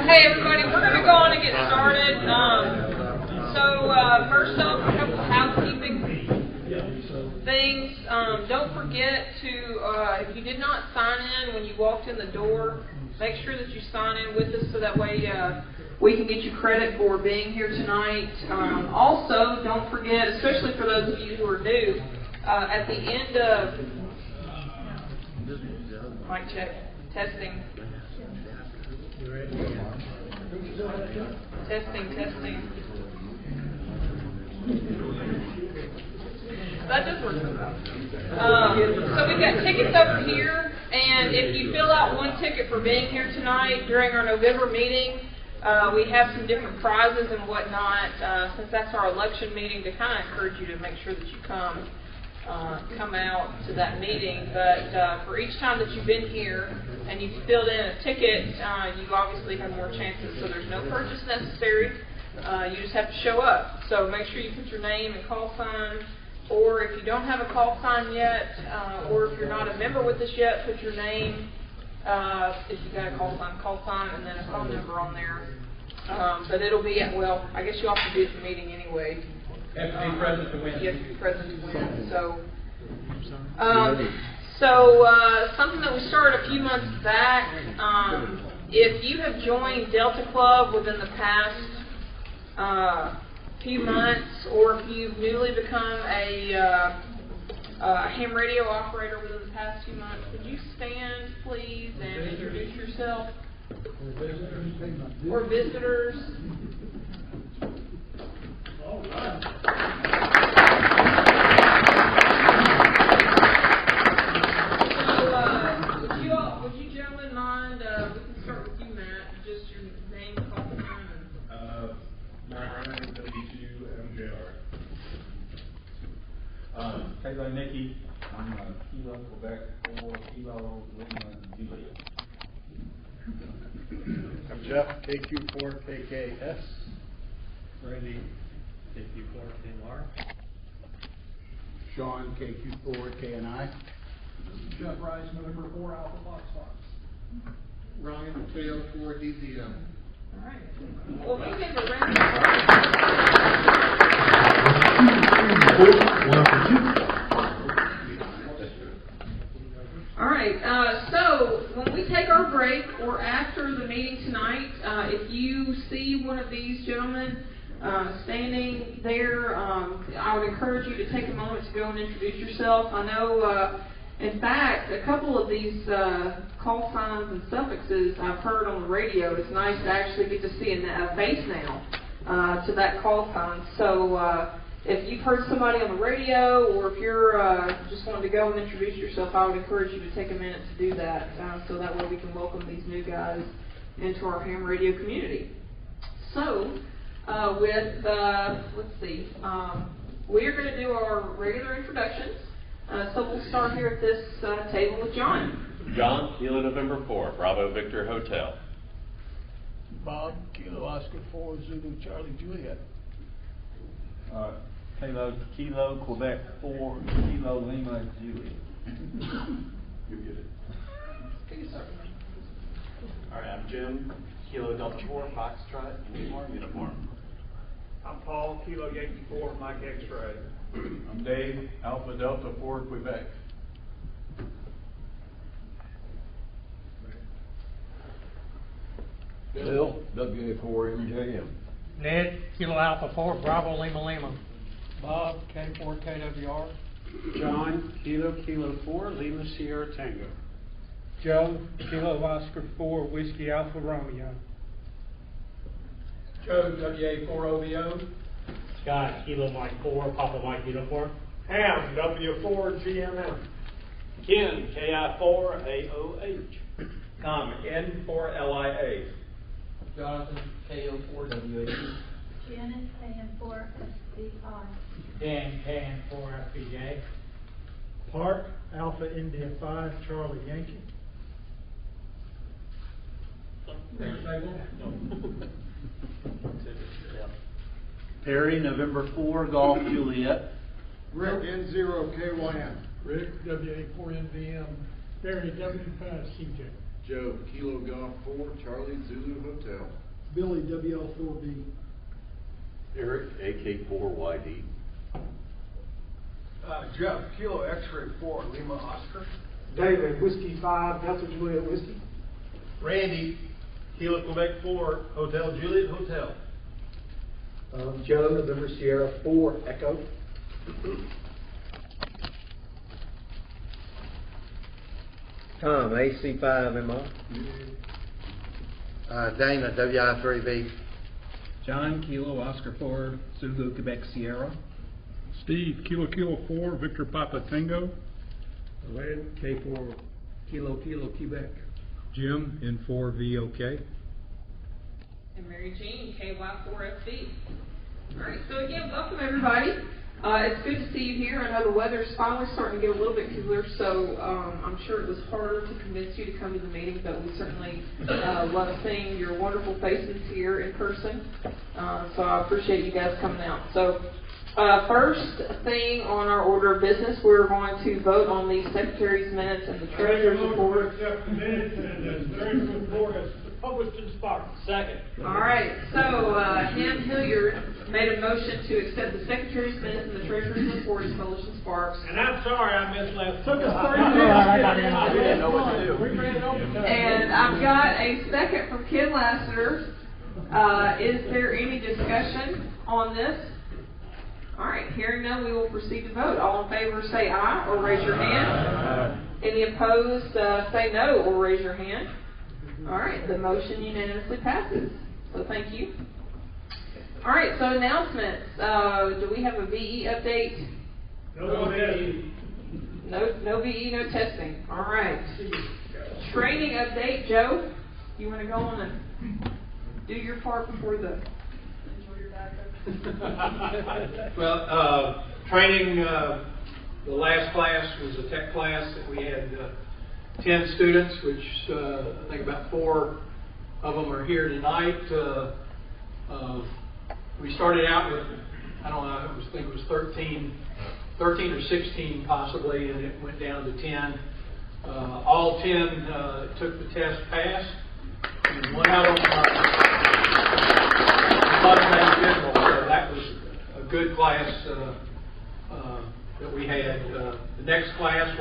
Hey everybody, we're going to go on and get started. First up, a couple of housekeeping things. Don't forget to, if you did not sign in when you walked in the door, make sure that you sign in with us so that way we can get you credit for being here tonight. Also, don't forget, especially for those of you who are new, at the end of... Mic check. Testing. Testing. That does work. So we've got tickets over here, and if you fill out one ticket for being here tonight during our November meeting, we have some different prizes and whatnot, since that's our election meeting, to kind of encourage you to make sure that you come out to that meeting. But for each time that you've been here and you've filled in a ticket, you obviously have more chances. So there's no purchase necessary. You just have to show up. So make sure you put your name and call sign, or if you don't have a call sign yet, or if you're not a member with us yet, put your name. If you got a call sign, and then a phone number on there. But it'll be at, well, I guess you have to be at the meeting anyway. You have to be present to win. You have to be present to win. So, something that we started a few months back, if you have joined Delta Club within the past few months, or if you've newly become a ham radio operator within the past few months, would you stand, please, and introduce yourself? Or visitors. All right. Would you gentlemen mind, we can start with you, Matt, just your name, call sign. Matt Ryan, W2MJR. Taylor Nicky, I'm Kilo Quebec 4, Kilo Lima Julia. I'm Jeff, KQ4KKS. Randy, KQ4KLR. Sean, KQ4KNI. Jeff Rice, November 4 Alpha Foxtrot. Ryan, KO4DZM. All right. Well, we gave a round All right. So when we take our break or after the meeting tonight, if you see one of these gentlemen standing there, I would encourage you to take a moment to go and introduce yourself. I know, in fact, a couple of these call signs and suffixes I've heard on the radio. It's nice to actually get to see a face now to that call sign. So if you've heard somebody on the radio, or if you're just wanting to go and introduce yourself, I would encourage you to take a minute to do that, so that way we can welcome these new guys into our ham radio community. So, let's see, we are going to do our regular introductions. So we'll start here at this table with John. John, Kilo November 4, Bravo Victor Hotel. Bob, Kilo Oscar 4, Zulu Charlie Juliet. Kilo Quebec 4, Kilo Lima Julia. You get it. All right, I'm Jim, Kilo Delta 4, Foxtrot, uniform. I'm Paul, Kilo Yankee 4, Mike X-Ray. I'm Dave, Alpha Delta 4, Quebec. Bill, WA4MJM. Ned, Kilo Alpha 4, Bravo Lima Lima. Bob, K4KWR. John, Kilo 4, Lima Sierra Tango. Joe, Kilo Oscar 4, Whiskey Alpha Romeo. Joe, WA4OVO. Scott, Kilo Mike 4, Papa Mike Uniform. Ham, W4GMM. Ken, KI4AOH. Tom, N4LIA. Jonathan, KO4WAD. Janice, KN4SCI. Dan, KN4FPJ. Park, Alpha India 5, Charlie Yankee. Perry, November 4, Golf Juliet. Rick, N0KYM. Rick, WA4NVM. Barry, W5CJ. Joe, Kilo Golf 4, Charlie Zulu Hotel. Billy, WL4B. Eric, AK4YD. Jeff, Kilo X-Ray 4, Lima Oscar. David, Whiskey 5, Delta Juliet Whiskey. Randy, Kilo Quebec 4, Hotel Juliet Hotel. Joe, November Sierra 4, Echo. Tom, AC5MR. Dana, WI3B. John, Kilo Oscar 4, Zulu Quebec Sierra. Steve, Kilo 4, Victor Papa Tango. Lynn, K4, Kilo Quebec. Jim, N4VOK. And Mary Jean, KY4FB. All right, so again, welcome everybody. It's good to see you here. I know the weather's finally starting to get a little bit cooler, so I'm sure it was harder to convince you to come to the meeting, but we certainly love seeing your wonderful faces here in person. So I appreciate you guys coming out. So first thing on our order of business, we're going to vote on the secretary's minutes and the treasurer's report. Accept the minutes and the treasurer's report as published in Spark. Second. All right, so Ham Hilliard made a motion to accept the secretary's minutes and the treasurer's report as published in Sparks. And I'm sorry I missed last. Took us 30 minutes. I didn't know what to do. We ran it over. And I've got a second from Ken Lassiter. Is there any discussion on this? All right, hearing none, we will proceed to vote. All in favor say aye or raise your hand. Any opposed say no or raise your hand. All right, the motion unanimously passes. So thank you. All right, so announcements. Do we have a VE update? No VE. No VE, no testing. All right. Training update, Joe. You want to go on and do your part before the enjoy your diet? Well, training, the last class was a tech class that we had 10 students, which I think about 4 of them are here tonight. We started out with, I don't know, I think it was 13 or 16 possibly, and it went down to 10. All 10 took the test, passed, and one of them general, so that was a good class that we had. The next class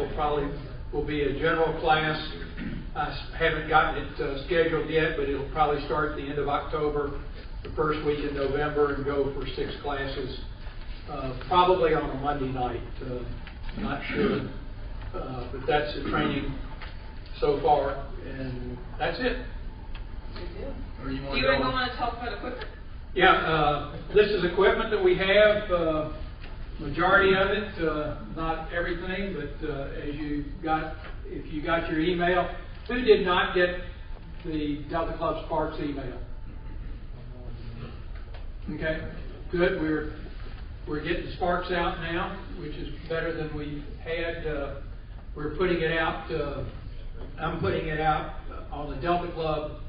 will be a general class. I haven't gotten it scheduled yet, but it'll probably start at the end of October, the first week in November, and go for 6 classes, probably on a Monday night. Not sure, but that's the training so far, and that's it. Do you want to go on and talk about equipment? Yeah, this is equipment that we have. Majority of it, not everything, but if you got your email, who did not get the Delta Club Sparks email? Okay, good. We're getting Sparks out now, which is better than we had. We're putting it out. I'm putting it out on the Delta Club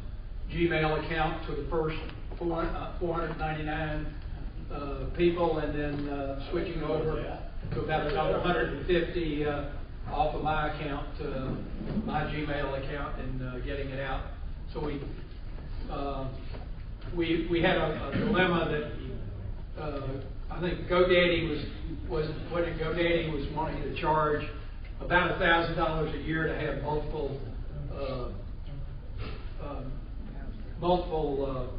Gmail account for the first 499 people, and then switching over to about another 150 off of my account, my Gmail account, and getting it out. So we had a dilemma that I think GoDaddy was wanting to charge about $1,000 a year to have multiple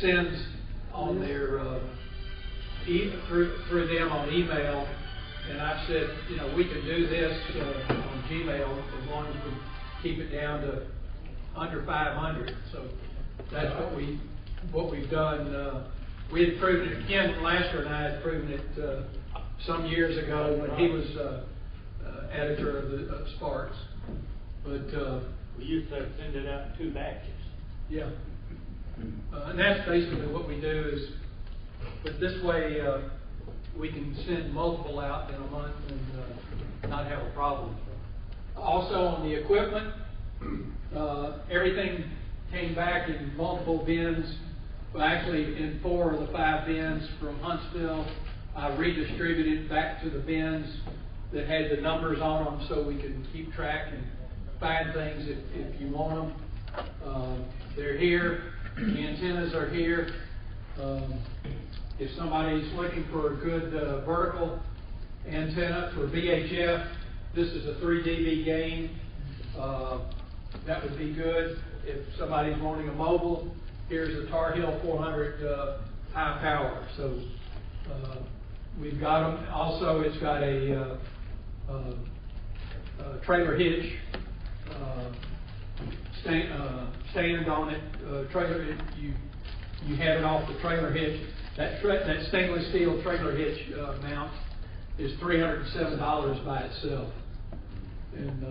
sends on their through them on email, and I said, we can do this on Gmail as long as we keep it down to under 500. So that's what we've done. We had proven it. Ken Lasker and I had proven it some years ago when he was editor of the Sparks. But we used to send it out in 2 batches. Yeah. And that's basically what we do is, but this way we can send multiple out in a month and not have a problem. Also on the equipment, everything came back in multiple bins. Well, actually in 4 of the 5 bins from Huntsville. I redistributed back to the bins that had the numbers on them so we can keep track and find things if you want them. They're here. The antennas are here. If somebody's looking for a good vertical antenna for VHF, this is a 3 dB gain. That would be good. If somebody's wanting a mobile, here's a Tar Heel 400 high power. So we've got them. Also, it's got a trailer hitch stand on it. Trailer, you have it off the trailer hitch. That stainless steel trailer hitch mount is $307 by itself. And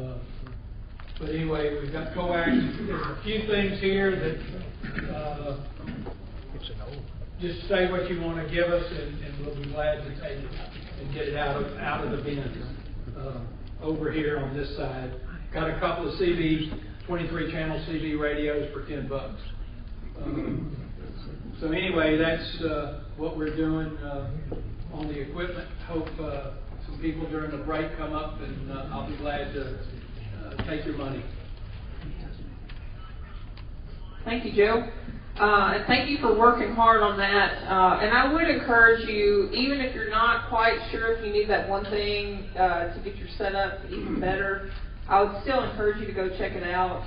but anyway, we've got coax. There's a few things here that just say what you want to give us, and we'll be glad to take it and get it out of the bin. Over here on this side, got a couple of 23-channel CB radios for $10. So anyway, that's what we're doing on the equipment. Hope some people during the break come up, and I'll be glad to take your money. Thank you, Joe. And thank you for working hard on that. And I would encourage you, even if you're not quite sure if you need that one thing to get your setup even better, I would still encourage you to go check it out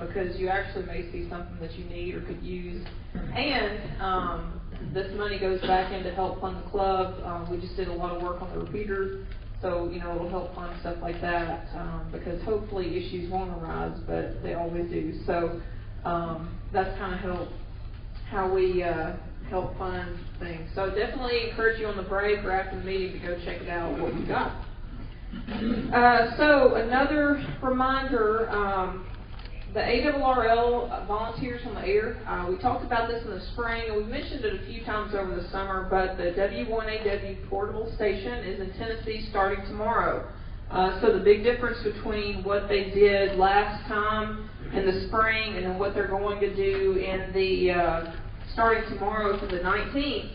because you actually may see something that you need or could use. And this money goes back in to help fund the club. We just did a lot of work on the repeaters, so it'll help fund stuff like that because hopefully issues won't arise, but they always do. So that's kind of how we help fund things. So definitely encourage you on the break or after the meeting to go check it out what we got. So another reminder, the ARRL volunteers on the air, we talked about this in the spring, and we've mentioned it a few times over the summer, but the W1AW portable station is in Tennessee starting tomorrow. So the big difference between what they did last time in the spring and then what they're going to do in the starting tomorrow for the 19th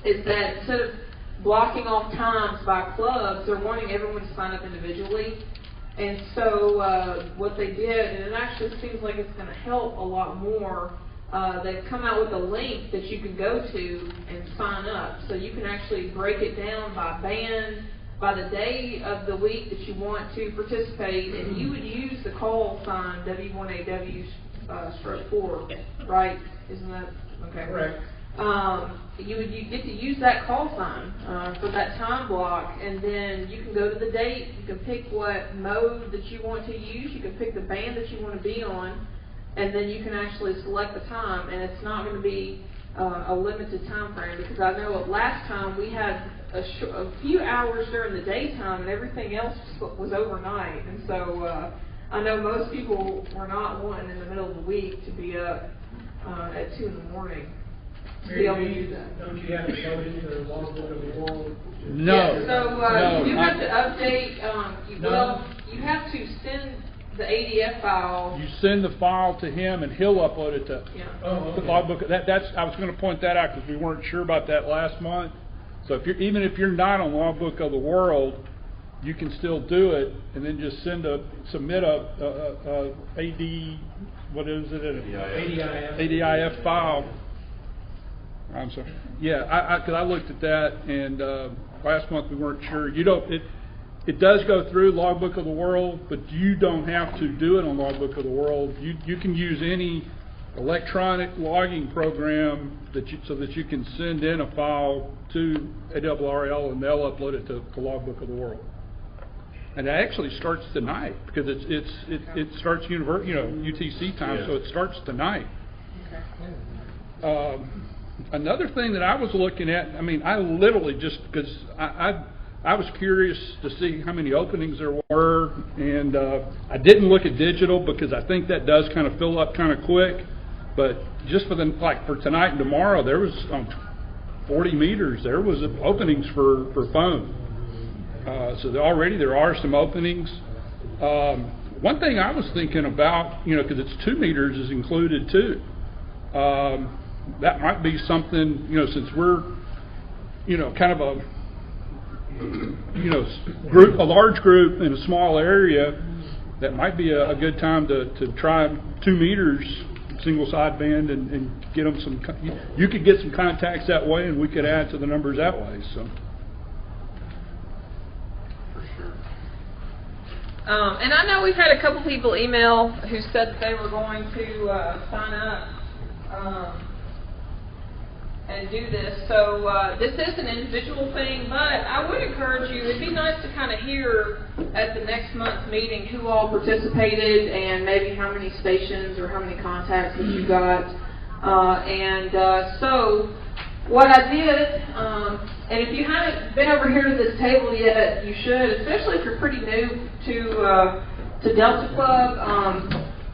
is that instead of blocking off times by clubs, they're wanting everyone to sign up individually. And so what they did, and it actually seems like it's going to help a lot more, they've come out with a link that you can go to and sign up. So you can actually break it down by band, by the day of the week that you want to participate, and you would use the call sign W1AW/4, right? Isn't that okay? Correct. You get to use that call sign for that time block, and then you can go to the date. You can pick what mode that you want to use. You can pick the band that you want to be on, and then you can actually select the time. And it's not going to be a limited time frame because I know last time we had a few hours during the daytime, and everything else was overnight. And so I know most people were not wanting in the middle of the week to be up at 2 in the morning. Don't you have to go into the logbook of the world? No. Yeah, so No, you do have to update. Well, you have to send the ADF file. You send the file to him, and he'll upload it to the logbook. I was going to point that out because we weren't sure about that last month. So even if you're not on Logbook of the World, you can still do it, and then just submit a AD, what is it? ADIF file. I'm sorry. Yeah, because I looked at that, and last month we weren't sure. It does go through Logbook of the World, but you don't have to do it on Logbook of the World. You can use any electronic logging program so that you can send in a file to ARRL, and they'll upload it to Logbook of the World. And it actually starts tonight because it starts UTC time, so it starts tonight. Okay. Another thing that I was looking at, I literally just because I was curious to see how many openings there were, and I didn't look at digital because I think that does kind of fill up kind of quick. But just for tonight and tomorrow, there was 40 meters. There was openings for phone. So there are some openings. One thing I was thinking about, because it's 2 meters is included too. That might be something, since we're, kind of a large group in a small area. that might be a good time to try 2 meters, single sideband, and get them some, you could get some contacts that way, and we could add to the numbers that way, so. And I know we've had a couple people email who said that they were going to sign up and do this. So this is an individual thing, but I would encourage you, it'd be nice to kind of hear at the next month's meeting who all participated and maybe how many stations or how many contacts that you got. So what I did, and if you haven't been over here to this table yet, you should, especially if you're pretty new to Delta Club.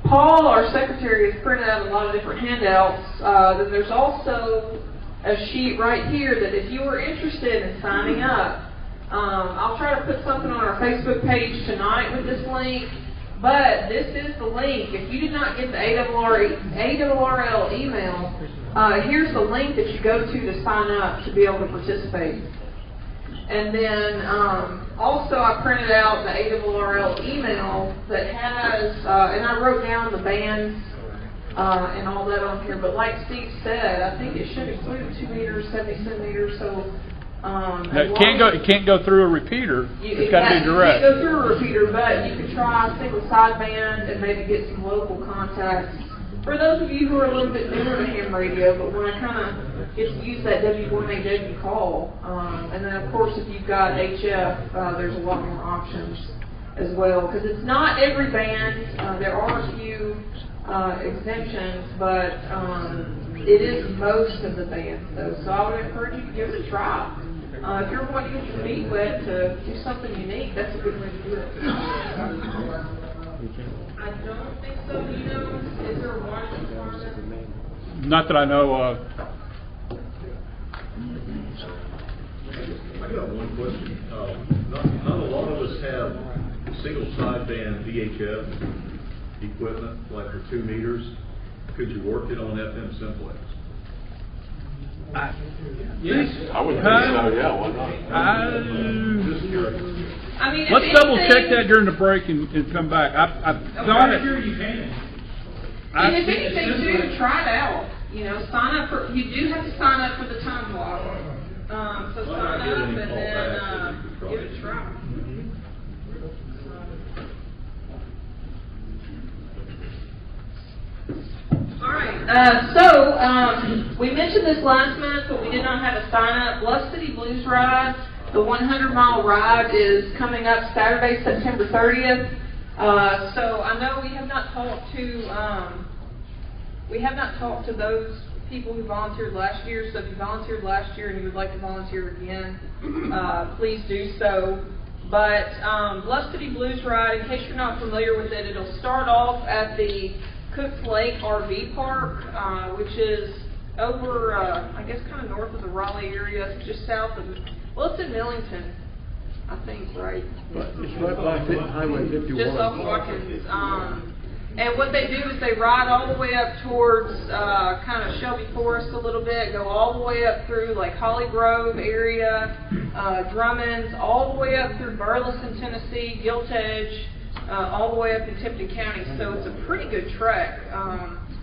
Paul, our secretary, has printed out a lot of different handouts. Then there's also a sheet right here that if you were interested in signing up, I'll try to put something on our Facebook page tonight with this link. But this is the link. If you did not get the ARRL email, here's the link that you go to sign up to be able to participate. And then also I printed out the ARRL email that has, and I wrote down the bands and all that on here. But like Steve said, I think it should include 2 meters, 70 centimeters. So it can't go through a repeater. It's got to be direct. You can't go through a repeater, but you could try a single sideband and maybe get some local contacts. For those of you who are a little bit newer to ham radio, but want to kind of get to use that W1AW call, and then of course if you've got HF, there's a lot more options as well. Because it's not every band. There are a few exemptions, but it is most of the bands though. So I would encourage you to give it a try. If you're wanting to get your feet wet to do something unique, that's a good way to do it. I don't think so. You know, is there a water requirement? Not that I know of. I got one question. Not a lot of us have single sideband VHF equipment, like for 2 meters. Could you work it on FM simplex? Yes. I would think so, yeah, why not? Just curious. I mean, Let's double check that during the break and come back. I've thought it. Sure you can. And if anything, too, try it out. You know, sign up for. You do have to sign up for the time block. So sign up and then give it a try. All right. We mentioned this last month, but we did not have a sign up. Bluff City Blues Ride, the 100-mile ride, is coming up Saturday, September 30th. So I know we have not talked to those people who volunteered last year. So if you volunteered last year and you would like to volunteer again, please do so. But Bluff City Blues Ride, in case you're not familiar with it, it'll start off at the Cooks Lake RV Park, which is over, I guess, kind of north of the Raleigh area, just south of, well, it's in Millington, I think, right? It's right by Highway 51. Just off Watkins. And what they do is they ride all the way up towards kind of Shelby Forest a little bit, go all the way up through like Holly Grove area, Drummonds, all the way up through Burleson, Tennessee, Gilt Edge, all the way up in Tipton County. So it's a pretty good trek.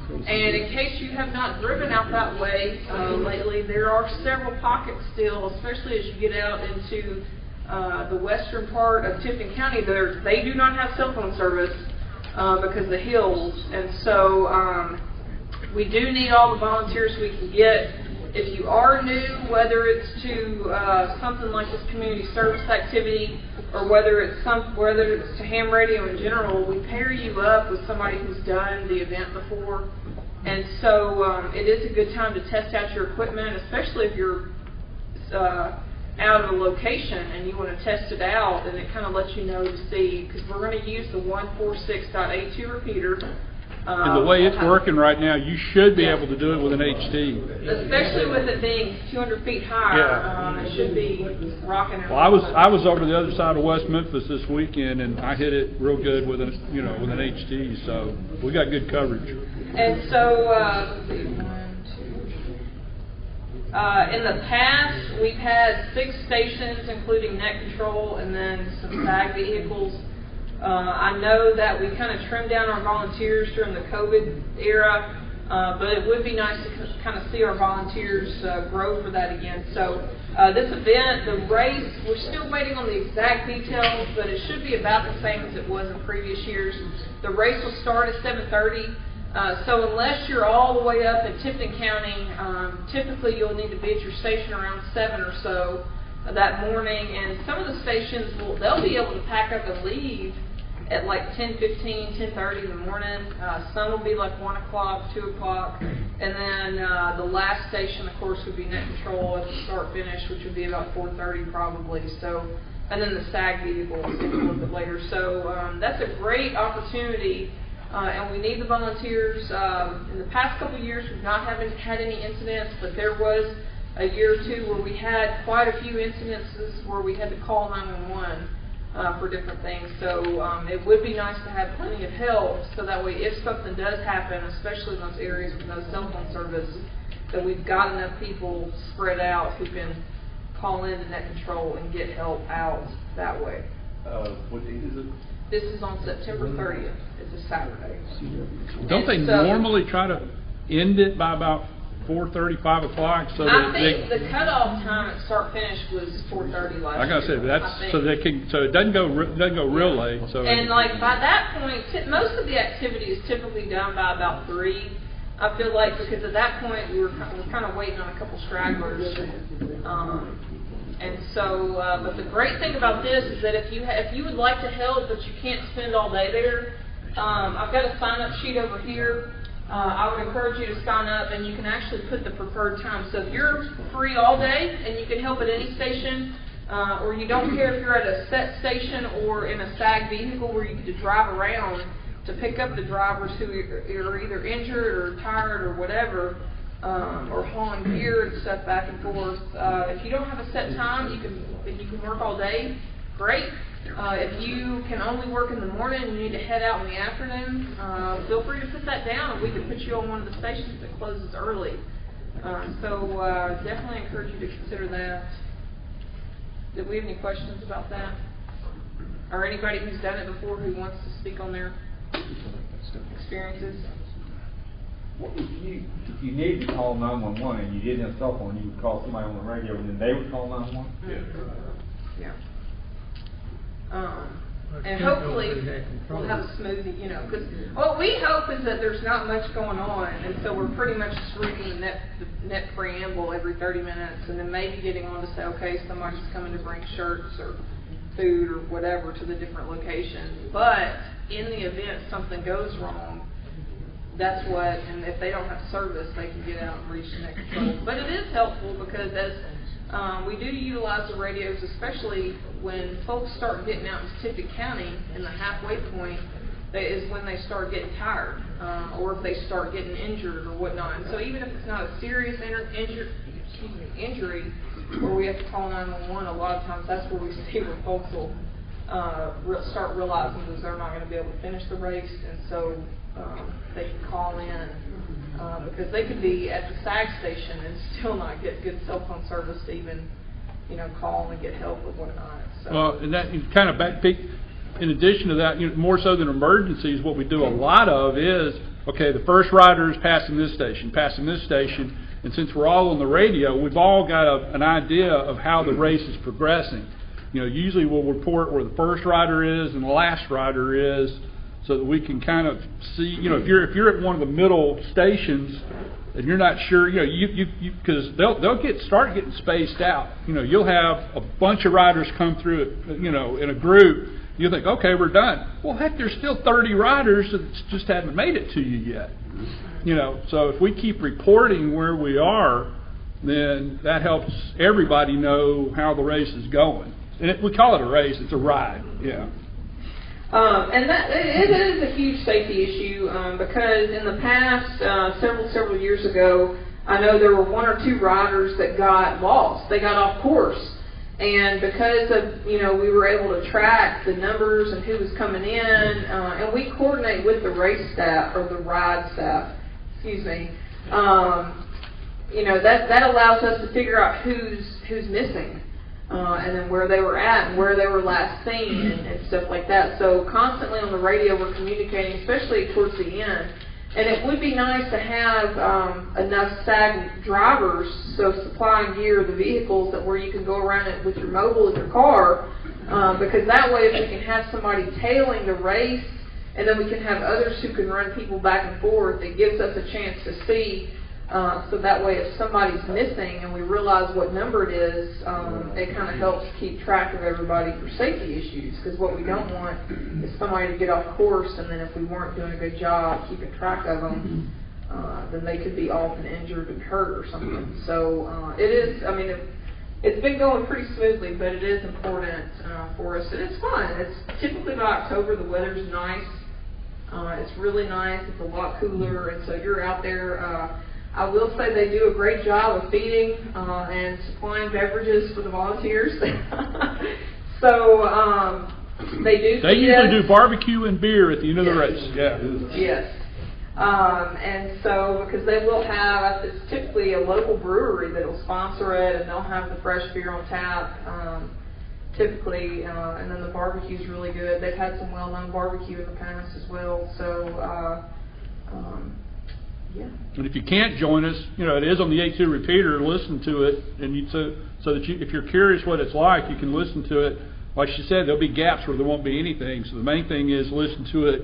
And in case you have not driven out that way lately, there are several pockets still, especially as you get out into the western part of Tipton County. They do not have cell phone service because of the hills. And so we do need all the volunteers we can get. If you are new, whether it's to something like this community service activity, or whether it's to ham radio in general, we pair you up with somebody who's done the event before. And so it is a good time to test out your equipment, especially if you're out of a location and you want to test it out, and it kind of lets you know to see, because we're going to use the 146.82 repeater. And the way it's working right now, you should be able to do it with an HT. Especially with it being 200 feet higher, it should be rocking and Well, I was over the other side of West Memphis this weekend, and I hit it real good with an HT. So we got good coverage. And so, in the past, we've had 6 stations, including net control, and then some SAG vehicles. I know that we kind of trimmed down our volunteers during the COVID era, but it would be nice to kind of see our volunteers grow for that again. So this event, the race, we're still waiting on the exact details, but it should be about the same as it was in previous years. The race will start at 7:30. So unless you're all the way up in Tipton County, typically you'll need to be at your station around 7 or so that morning. And some of the stations, they'll be able to pack up and leave at like 10:15, 10:30 in the morning. Some will be like 1 o'clock, 2 o'clock. And then the last station, of course, would be net control at the start-finish, which would be about 4:30 probably. So, and then the SAG vehicle will be a little bit later. So that's a great opportunity. And we need the volunteers. In the past couple of years, we've not had any incidents, but there was a year or two where we had quite a few incidences where we had to call 911 for different things. So it would be nice to have plenty of help, so that way if something does happen, especially in those areas with no cell phone service, that we've got enough people spread out who can call in to net control and get help out that way. What date is it? This is on September 30th. It's a Saturday. Don't they normally try to end it by about 4:30, 5 o'clock? So I think the cutoff time at start finish was 4:30 last year. Like I said, that's so they can, so it doesn't go real late. So and like by that point, most of the activity is typically done by about 3. I feel like, because at that point we're kind of waiting on a couple stragglers. And so, but the great thing about this is that if you would like to help, but you can't spend all day there, I've got a sign-up sheet over here. I would encourage you to sign up, and you can actually put the preferred time. So if you're free all day and you can help at any station, or you don't care if you're at a set station or in a SAG vehicle where you get to drive around to pick up the drivers who are either injured or tired or whatever, or hauling gear and stuff back and forth. If you don't have a set time, you can work all day. Great. If you can only work in the morning and you need to head out in the afternoon, feel free to put that down, and we can put you on one of the stations that closes early. So definitely encourage you to consider that. Did we have any questions about that? Or anybody who's done it before who wants to speak on their experiences? Well, if you needed to call 911 and you didn't have a cell phone, you would call somebody on the radio and then they would call 911? Yeah. And hopefully we'll have a smooth, because what we hope is that there's not much going on, and so we're pretty much just reading the net preamble every 30 minutes, and then maybe getting on to say, okay, somebody's coming to bring shirts or food or whatever to the different locations. But in the event something goes wrong, that's what, and if they don't have service, they can get out and reach the net control. But it is helpful because as we do utilize the radios, especially when folks start getting out into Tipton County in the halfway point, that is when they start getting tired, or if they start getting injured or whatnot. And so even if it's not a serious injury where we have to call 911, a lot of times that's where we see where folks will start realizing that they're not going to be able to finish the race, and so they can call in. Because they could be at the SAG station and still not get good cell phone service to even, call and get help or whatnot. So. Well, and that kind of backpeak. In addition to that, more so than emergencies, what we do a lot of is, okay, the first rider is passing this station, and since we're all on the radio, we've all got an idea of how the race is progressing. Usually we'll report where the first rider is and the last rider is, so that we can kind of see, if you're at one of the middle stations and you're not sure, because they'll start getting spaced out. You'll have a bunch of riders come through it, in a group. You'll think, okay, we're done. Well, heck, there's still 30 riders that just haven't made it to you yet. So if we keep reporting where we are, then that helps everybody know how the race is going. And we call it a race; it's a ride. Yeah. And that it is a huge safety issue because in the past, several years ago, I know there were 1 or 2 riders that got lost. They got off course, and because of we were able to track the numbers and who was coming in, and we coordinate with the race staff or the ride staff. Excuse me. That allows us to figure out who's missing. and then where they were at and where they were last seen and stuff like that. So constantly on the radio we're communicating, especially towards the end. And it would be nice to have enough SAG drivers, so supply and gear, the vehicles that where you can go around it with your mobile in your car, because that way if we can have somebody tailing the race, and then we can have others who can run people back and forth, it gives us a chance to see. So that way if somebody's missing and we realize what number it is, it kind of helps keep track of everybody for safety issues. Because what we don't want is somebody to get off course, and then if we weren't doing a good job keeping track of them, then they could be off and injured and hurt or something. So it is, I mean, it's been going pretty smoothly, but it is important for us. And it's fun. It's typically by October, the weather's nice. It's really nice. It's a lot cooler, and so you're out there. I will say they do a great job of feeding and supplying beverages for the volunteers. So they do. They usually do barbecue and beer at the end of the race. Yeah. Yes. And so because they will have, it's typically a local brewery that'll sponsor it, and they'll have the fresh beer on tap. Typically, and then the barbecue's really good. They've had some well-known barbecue in the past as well. So. Yeah. And if you can't join us, it is on the 8-2 repeater. Listen to it, and so that if you're curious what it's like, you can listen to it. Like she said, there'll be gaps where there won't be anything. So the main thing is listen to it,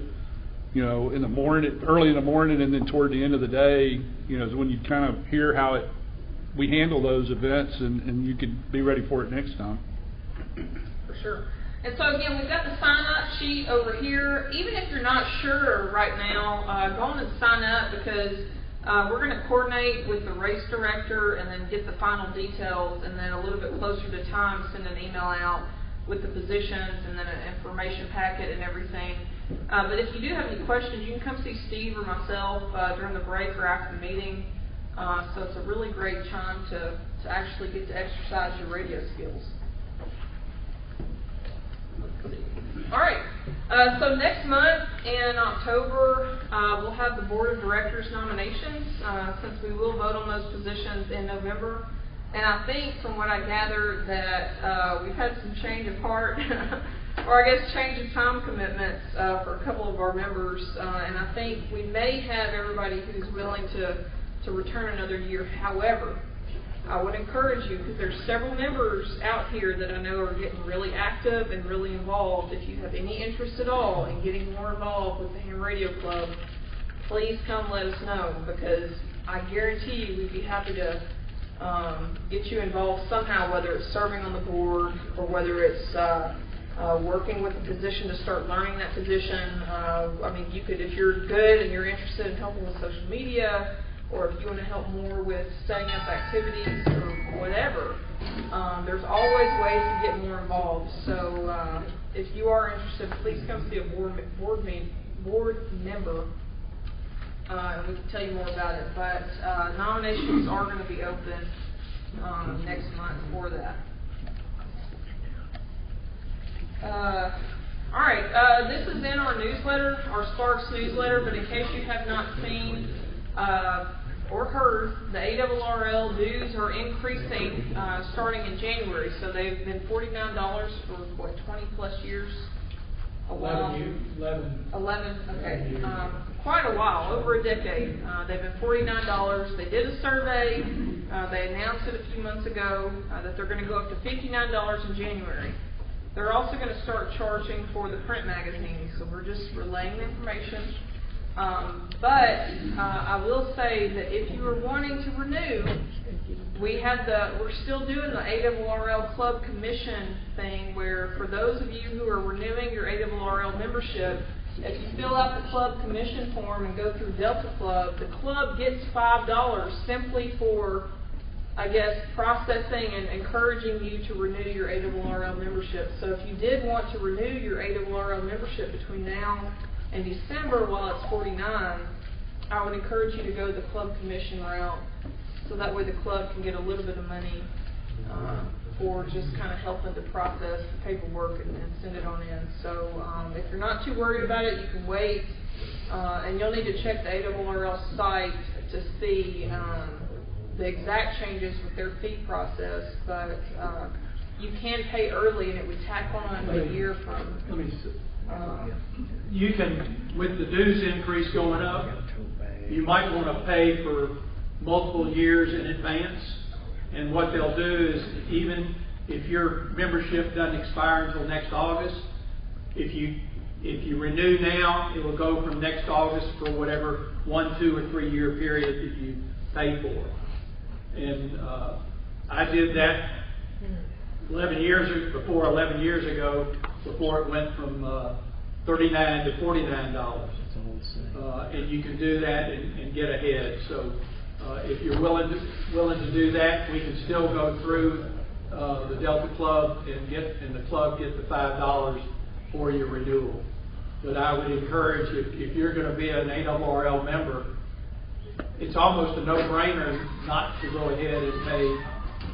in the morning, early in the morning, and then toward the end of the day, is when you kind of hear how we handle those events, and you can be ready for it next time. For sure. And so again, we've got the sign-up sheet over here. Even if you're not sure right now, go on and sign up, because we're going to coordinate with the race director and then get the final details, and then a little bit closer to time send an email out with the positions and then an information packet and everything. But if you do have any questions, you can come see Steve or myself during the break or after the meeting. So it's a really great time to actually get to exercise your radio skills. All right, so next month in October, we'll have the Board of Directors nominations, since we will vote on those positions in November. And I think from what I gathered that we've had some change of heart, or I guess change of time commitments for a couple of our members. And I think we may have everybody who's willing to return another year. However, I would encourage you, because there's several members out here that I know are getting really active and really involved. If you have any interest at all in getting more involved with the Ham Radio Club, please come let us know, because I guarantee you we'd be happy to get you involved somehow, whether it's serving on the board or whether it's working with a position to start learning that position. I mean, you could, if you're good and you're interested in helping with social media, or if you want to help more with setting up activities or whatever, there's always ways to get more involved. So if you are interested, please come see a board member, and we can tell you more about it. But nominations are going to be open next month for that. All right, this is in our newsletter, our Sparks newsletter, but in case you have not seen or heard, the ARRL dues are increasing starting in January. So they've been $49 for 20 plus years. 11, okay. Quite a while, over a decade. They've been $49. They did a survey. They announced it a few months ago that they're going to go up to $59 in January. They're also going to start charging for the print magazine, so we're just relaying the information. But I will say that if you are wanting to renew, we're still doing the ARRL Club Commission thing, where for those of you who are renewing your ARRL membership, if you fill out the Club Commission form and go through Delta Club, the club gets $5 simply for, I guess, processing and encouraging you to renew your ARRL membership. So if you did want to renew your ARRL membership between now and December while it's $49, I would encourage you to go the Club Commission route, so that way the club can get a little bit of money for just kind of helping to process the paperwork and send it on in. So if you're not too worried about it, you can wait, and you'll need to check the ARRL site to see the exact changes with their fee process, but you can pay early, and it would tack on a year from. Let me see. You can, with the dues increase going up, you might want to pay for multiple years in advance. And what they'll do is, even if your membership doesn't expire until next August, if you renew now, it will go from next August for whatever 1, 2, or 3 year period that you pay for. And I did that 11 years ago, before it went from $39 to $49. And you can do that and get ahead. So if you're willing to do that, we can still go through the Delta Club and the club get the $5 for your renewal. But I would encourage, if you're going to be an ARRL member, it's almost a no-brainer not to go ahead and pay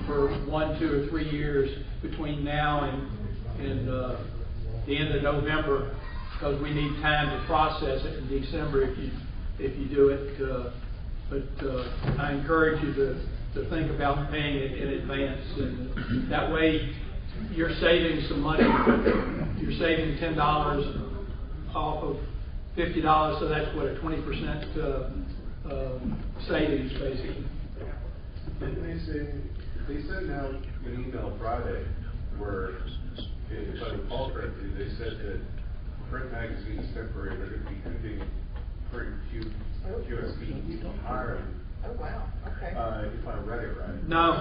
for 1, 2, or 3 years between now and the end of November, because we need time to process it in December if you do it. But I encourage you to think about paying it in advance, and that way you're saving some money. You're saving $10 off of $50, so that's what, a 20% savings basically. They sent out an email Friday where, if I recall correctly, they said that print magazine is temporary. They're going to be ending print QSP hiring. Oh wow! Okay. If I read it right. No,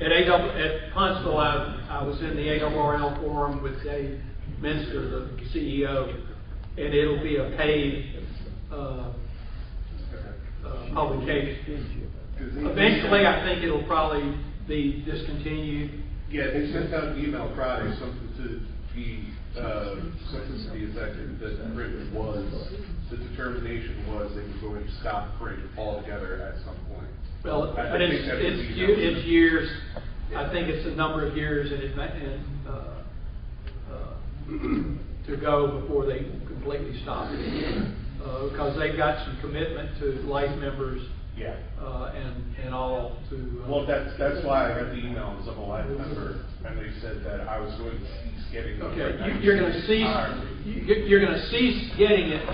at Huntsville, I was in the ARRL forum with Dave Minster, the CEO, and it'll be a paid publication. Eventually, I think it'll probably be discontinued. Yeah, they sent out an email Friday, something to the effect that print was, the determination was they were going to stop print altogether at some point. Well, but it's years. I think it's a number of years to go before they completely stop it, because they've got some commitment to life members. Yeah. And all to. Well, that's why I got the email as a life member, and they said that I was going to cease getting. Okay, you're going to cease. You're going to cease getting it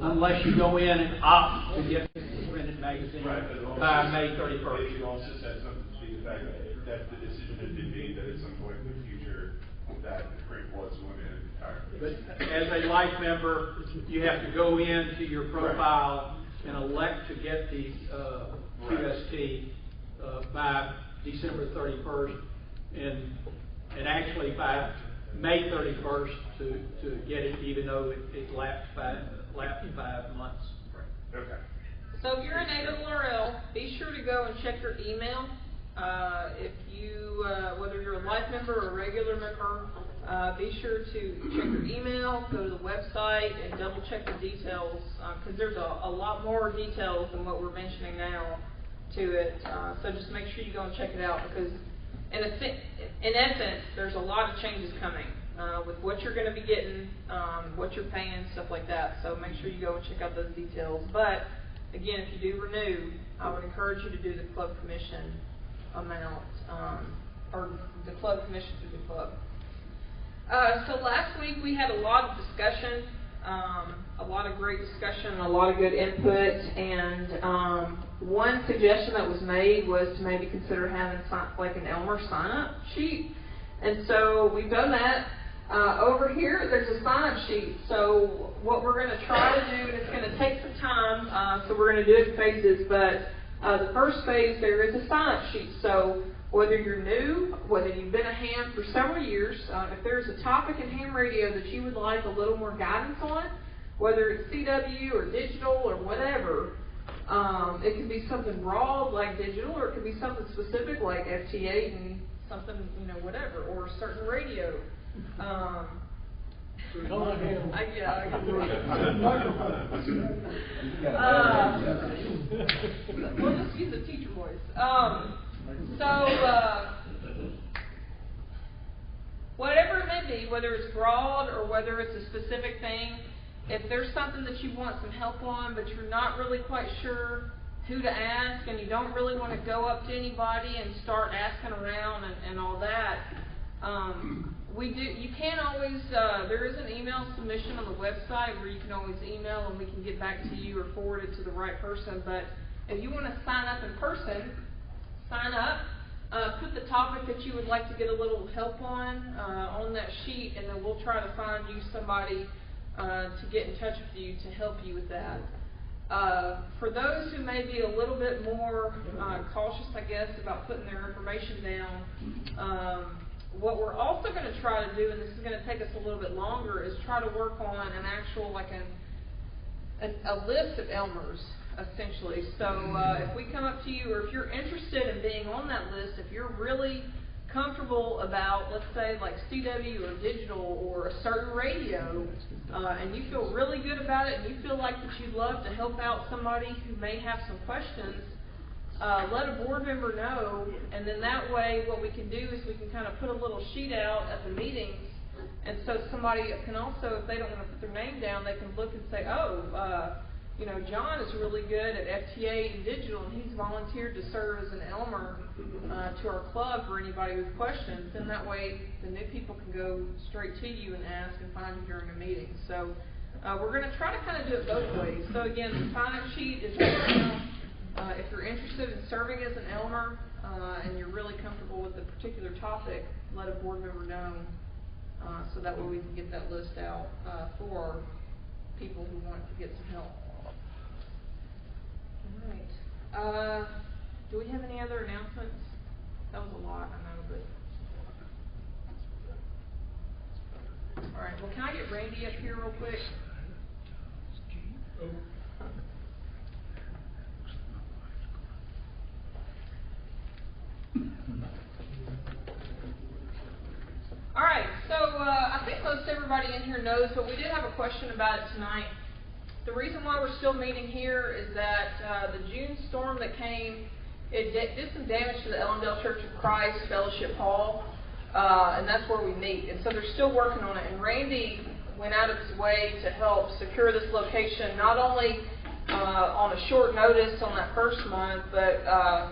unless you go in and opt to get the printed magazine by May 31st. You also said something to the effect that the decision had been made that at some point in the future that the print was going to end entirely. But as a life member, you have to go into your profile and elect to get the QST by December 31st, and actually by May 31st to get it, even though it lapsed 5 months. Okay. So if you're an ARRL, be sure to go and check your email. If you, whether you're a life member or a regular member, be sure to check your email, go to the website, and double check the details, because there's a lot more details than what we're mentioning now to it. So just make sure you go and check it out, because in essence, there's a lot of changes coming with what you're going to be getting, what you're paying, stuff like that. So make sure you go and check out those details. But again, if you do renew, I would encourage you to do the club commission amount, or the club commission through the club. So last week we had a lot of discussion, a lot of great discussion, a lot of good input, and one suggestion that was made was to maybe consider having like an Elmer sign-up sheet. And so we've done that. Over here there's a sign-up sheet. So what we're going to try to do, and it's going to take some time, so we're going to do it in phases, but the first phase there is a sign-up sheet. So whether you're new, whether you've been a ham for several years, if there's a topic in ham radio that you would like a little more guidance on, whether it's CW or digital or whatever, it could be something broad like digital, or it could be something specific like FT8 and something, whatever, or a certain radio. We'll just use the teacher voice. Whatever it may be, whether it's broad or whether it's a specific thing, if there's something that you want some help on but you're not really quite sure who to ask, and you don't really want to go up to anybody and start asking around and all that, you can always, there is an email submission on the website where you can always email and we can get back to you or forward it to the right person. But if you want to sign up in person, sign up, put the topic that you would like to get a little help on that sheet, and then we'll try to find you somebody to get in touch with you to help you with that. For those who may be a little bit more cautious, I guess, about putting their information down, what we're also going to try to do, and this is going to take us a little bit longer, is try to work on an actual, like a list of Elmers, essentially. So if we come up to you, or if you're interested in being on that list, if you're really comfortable about, let's say, like CW or digital or a certain radio, and you feel really good about it, and you feel like that you'd love to help out somebody who may have some questions, let a board member know, and then that way what we can do is we can kind of put a little sheet out at the meetings, and so somebody can also, if they don't want to put their name down, they can look and say, John is really good at FTA and digital, and he's volunteered to serve as an Elmer to our club for anybody with questions, and that way the new people can go straight to you and ask and find you during a meeting. So we're going to try to kind of do it both ways. So again, the sign-up sheet is there. If you're interested in serving as an Elmer and you're really comfortable with a particular topic, let a board member know so that way we can get that list out for people who want to get some help. All right. Do we have any other announcements? That was a lot, I know, but... All right, well, can I get Randy up here real quick? All right, so I think most everybody in here knows, but we did have a question about it tonight. The reason why we're still meeting here is that the June storm that came, it did some damage to the Ellendale Church of Christ Fellowship Hall, and that's where we meet. And so they're still working on it. And Randy went out of his way to help secure this location, not only on a short notice on that first month, but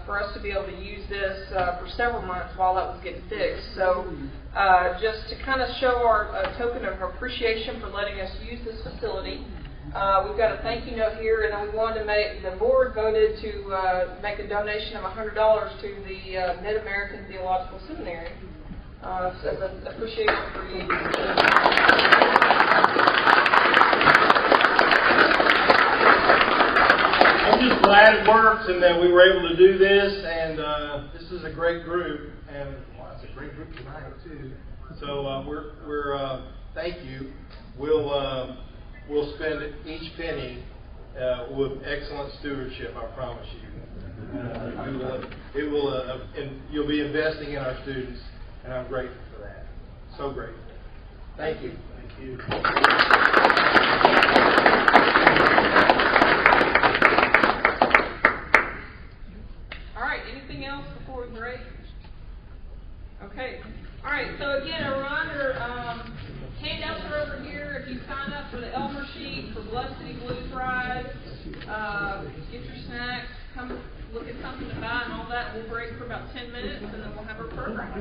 for us to be able to use this for several months while that was getting fixed. So just to kind of show a token of appreciation for letting us use this facility, we've got a thank you note here, and then we wanted to the board voted to make a donation of $100 to the Mid-American Theological Seminary as an appreciation for you. I'm just glad it works and that we were able to do this, and this is a great group, and it's a great group tonight too. So we're thank you. We'll spend each penny with excellent stewardship, I promise you. And you'll be investing in our students, and I'm grateful for that. So grateful. Thank you. Thank you. All right, anything else before we break? Okay. All right, so again, a reminder, handouts are over here. If you sign up for the Elmer sheet for Blood City Blues Ride, get your snacks, come look at something to buy and all that. We'll break for about 10 minutes, and then we'll have our program.